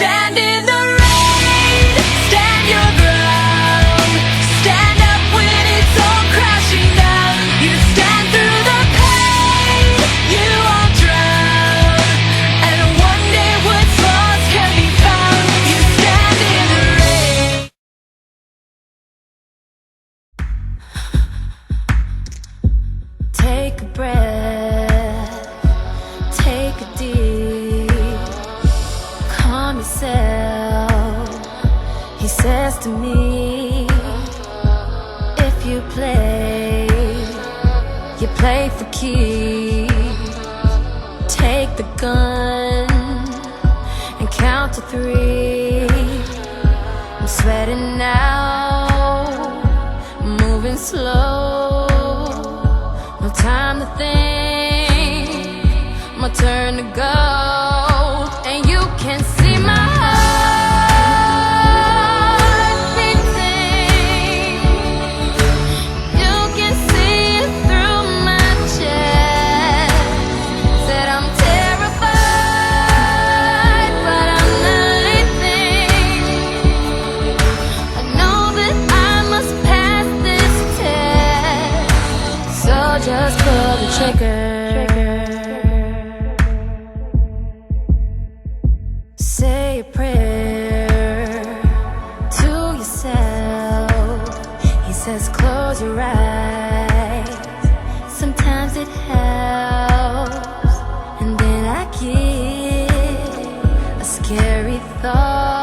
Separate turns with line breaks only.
stand in the rain, stand your ground, stand up when it's all crashing down. You stand through the pain, you won't drown, and one day what's lost can be found. You stand in the rain. Take a breath, take a deep, calm yourself. He says to me, if you play for keeps. Take the gun and count to 3. I'm sweating now, moving slow. No time to think, my turn to go. And you can see my heart beating. You can see it through my chest. Said I'm terrified, but I'm not leaving. I know that I must pass this test, so just pull the trigger. Say a prayer to yourself. He says close your eyes, sometimes it helps. And then I get a scary thought.